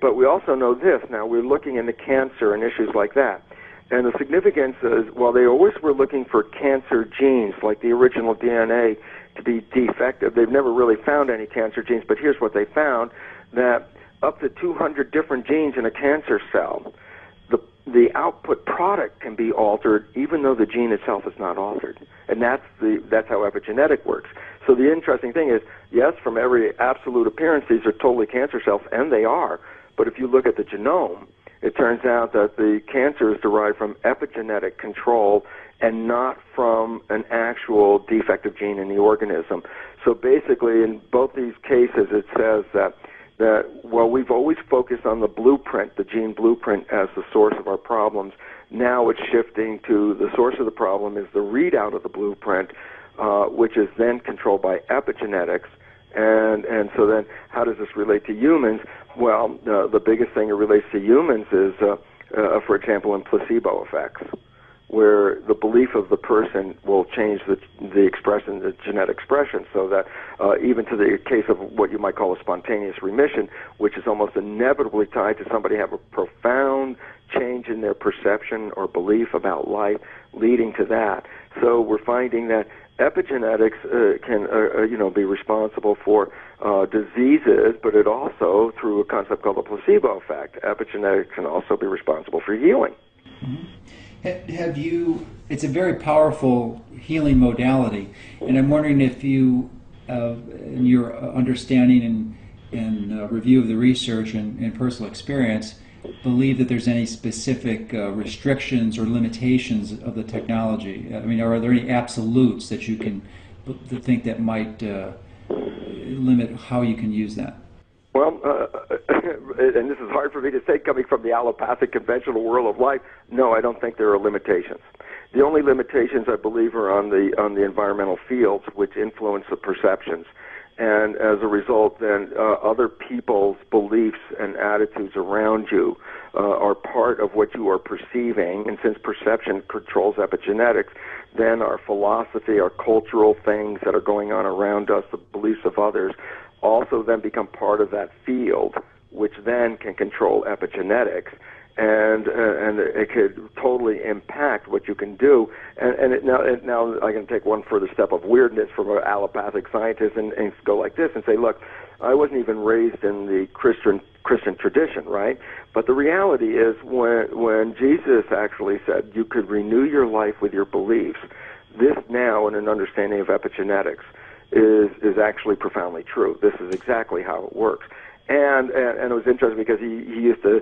But we also know this. Now, we're looking into cancer and issues like that. And the significance is, while they always were looking for cancer genes, like the original DNA, to be defective, they've never really found any cancer genes. But here's what they found, that up to 200 different genes in a cancer cell, the output product can be altered even though the gene itself is not altered. And that's how epigenetic works. So the interesting thing is, yes, from every absolute appearance, these are totally cancer cells, and they are. But if you look at the genome, it turns out that the cancer is derived from epigenetic control and not from an actual defective gene in the organism. So basically, in both these cases, it says that while we've always focused on the blueprint, the gene blueprint, as the source of our problems, now it's shifting to the source of the problem is the readout of the blueprint, which is then controlled by epigenetics. And so then how does this relate to humans? Well, the biggest thing it relates to humans is, for example, in placebo effects, where the belief of the person will change the expression, the genetic expression, so that even to the case of what you might call a spontaneous remission, which is almost inevitably tied to somebody have a profound change in their perception or belief about life, leading to that. So we're finding that epigenetics can be responsible for diseases, but it also, through a concept called the placebo effect, epigenetics can also be responsible for healing. Mm-hmm. It's a very powerful healing modality, and I'm wondering if you, in your understanding and review of the research and personal experience, believe that there's any specific restrictions or limitations of the technology. I mean, are there any absolutes that you can think that might limit how you can use that? Well, and this is hard for me to say coming from the allopathic conventional world of life. No, I don't think there are limitations. The only limitations, I believe, are on the environmental fields, which influence the perceptions. And as a result, then other people's beliefs and attitudes around you are part of what you are perceiving. And since perception controls epigenetics, then our philosophy, our cultural things that are going on around us, the beliefs of others, also then become part of that field, which then can control epigenetics. And it could totally impact what you can do. And now I can take one further step of weirdness from an allopathic scientist and go like this and say, look, I wasn't even raised in the Christian tradition, right? But the reality is when Jesus actually said you could renew your life with your beliefs, this now in an understanding of epigenetics is actually profoundly true. This is exactly how it works. And it was interesting because he used to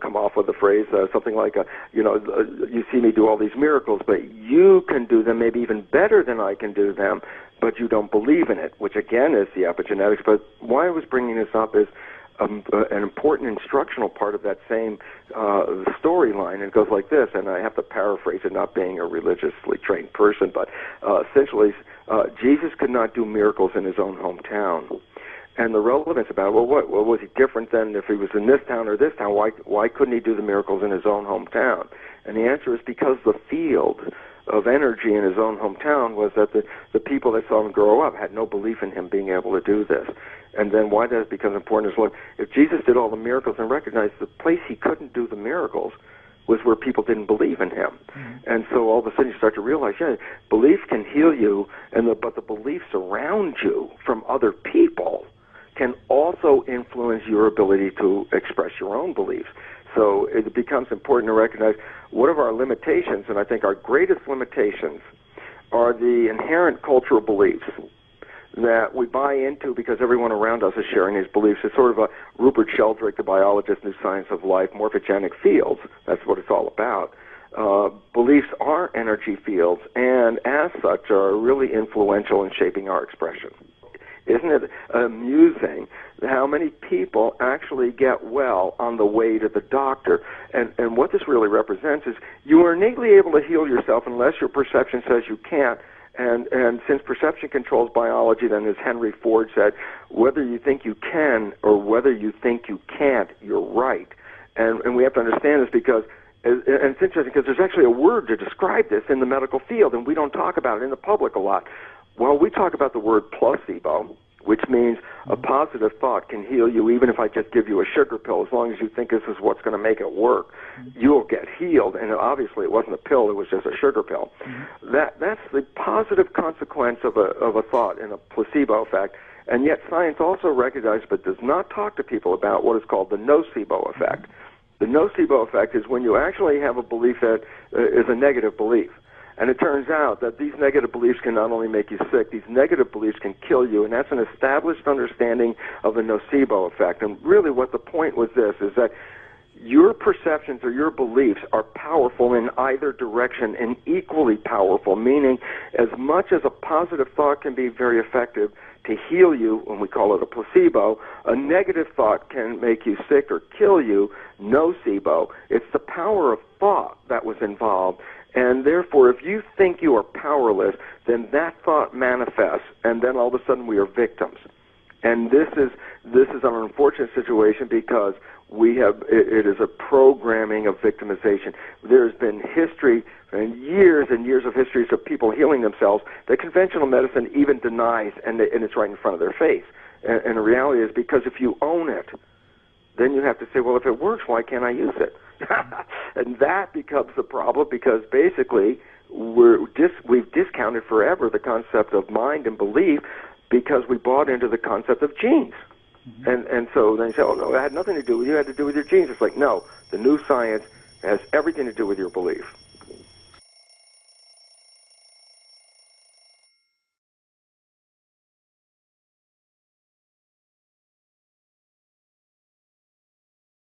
come off with the phrase something like you see me do all these miracles, but you can do them maybe even better than I can do them, but you don't believe in it, which again is the epigenetics. But why I was bringing this up is an important instructional part of that same storyline. It goes like this, and I have to paraphrase it, not being a religiously trained person, but essentially Jesus could not do miracles in his own hometown. And the relevance about, what was he different than if he was in this town or this town? Why couldn't he do the miracles in his own hometown? And the answer is because the field of energy in his own hometown was that the people that saw him grow up had no belief in him being able to do this. And then why that becomes important is, look, if Jesus did all the miracles and recognized the place he couldn't do the miracles was where people didn't believe in him. Mm-hmm. And so all of a sudden you start to realize, belief can heal you, but the beliefs around you from other people can also influence your ability to express your own beliefs. So it becomes important to recognize what are our limitations, and I think our greatest limitations are the inherent cultural beliefs that we buy into because everyone around us is sharing these beliefs. It's sort of a Rupert Sheldrake, the biologist, New Science of Life, morphogenic fields. That's what it's all about. Beliefs are energy fields, and as such are really influential in shaping our expression. Isn't it amusing how many people actually get well on the way to the doctor? And what this really represents is you are innately able to heal yourself unless your perception says you can't. And since perception controls biology, then as Henry Ford said, whether you think you can or whether you think you can't, you're right. And we have to understand this because, and it's interesting because there's actually a word to describe this in the medical field, and we don't talk about it in the public a lot. Well, we talk about the word placebo, which means a positive thought can heal you even if I just give you a sugar pill. As long as you think this is what's going to make it work, you'll get healed. And obviously it wasn't a pill, it was just a sugar pill. That's the positive consequence of a thought in a placebo effect. And yet science also recognizes but does not talk to people about what is called the nocebo effect. The nocebo effect is when you actually have a belief that is a negative belief. And it turns out that these negative beliefs can not only make you sick, these negative beliefs can kill you, and that's an established understanding of the nocebo effect. And really what the point was this, is that your perceptions or your beliefs are powerful in either direction and equally powerful, meaning as much as a positive thought can be very effective to heal you, when we call it a placebo, a negative thought can make you sick or kill you, nocebo. It's the power of thought that was involved. And therefore, if you think you are powerless, then that thought manifests, and then all of a sudden we are victims. And this is an unfortunate situation because it is a programming of victimization. There's been history and years of histories of people healing themselves that conventional medicine even denies, and it's right in front of their face. And the reality is, because if you own it, then you have to say, well, if it works, why can't I use it? And that becomes the problem, because basically we've discounted forever the concept of mind and belief because we bought into the concept of genes. And so then you say, oh, no, it had nothing to do with you, it had to do with your genes. It's like, no, the new science has everything to do with your belief.